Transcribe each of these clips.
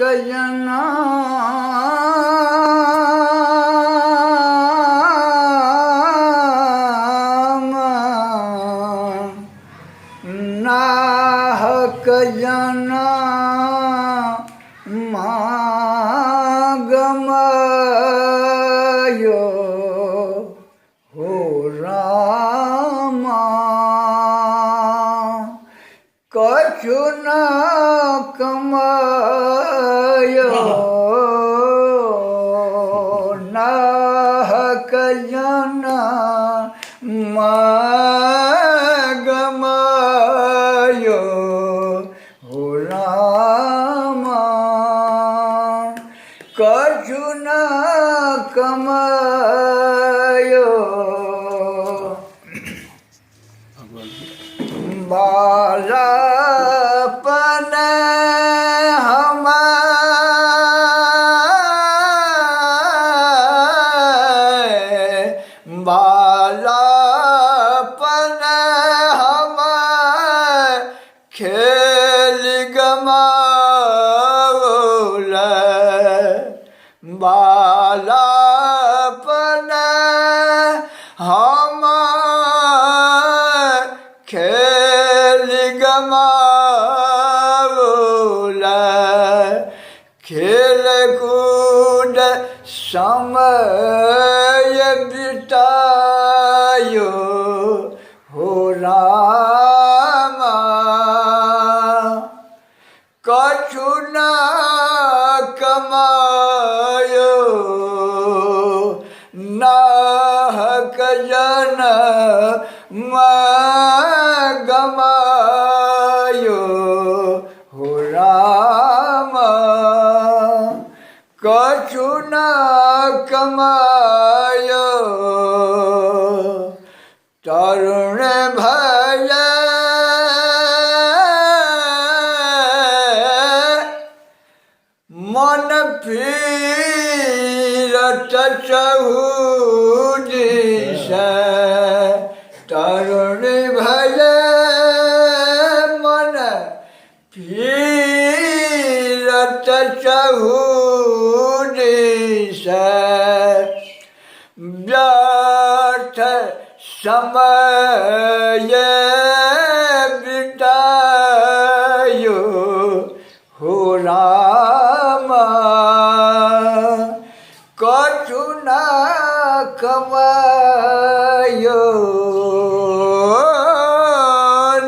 कजना नाहक जना मागमयो हो रामा कछु न कमायो नाहक जना मागमयो हो रामा कछु न कमायो बालापन बालापन हम खेल गमावल बालापन हम खेल गमावल खेल कूद समय बितायो हो रामा कछु न कमायो नाहक जन गमायो हो रामा कछु न कमायो तरुण भय मन पीरत चहु दिस तरुण भय मन पीरत चहु दिस व्यर्थ समय बितायो हो रामा कछु न कमायो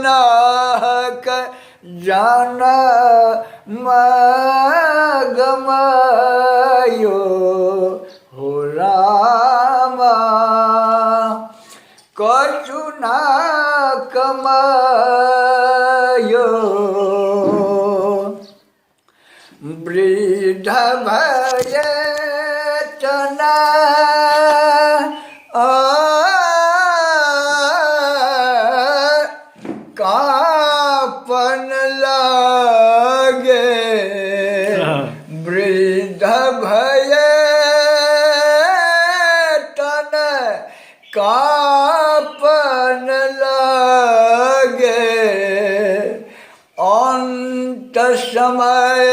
नाहक जन गमायो हो रामा कछु न कमायो वृद्ध भय तना कापन लागे वृद्ध भय तन कापन लागे अंत समय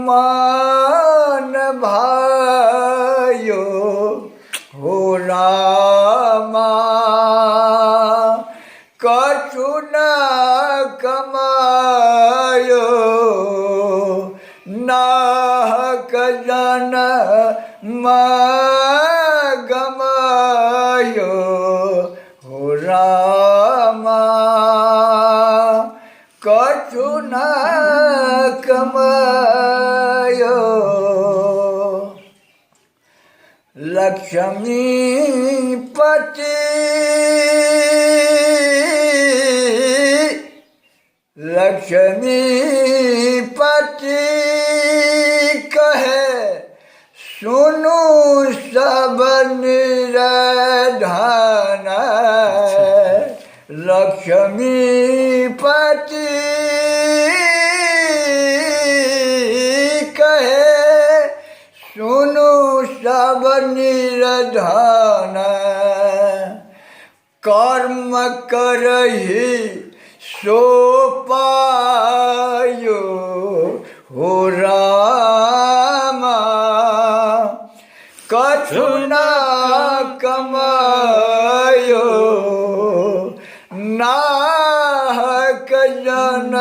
मान भायो हो रामा कछु न कमायो नाहक जन गमायो हो रामा कछु न कमायो लक्ष्मीपति लक्ष्मीपति कहे सुनु सब निराधन लक्ष्मीपति कहे सुनु सब निराधन कर्म करहि सो पायो हो रा સુના કમાયો નાહક જન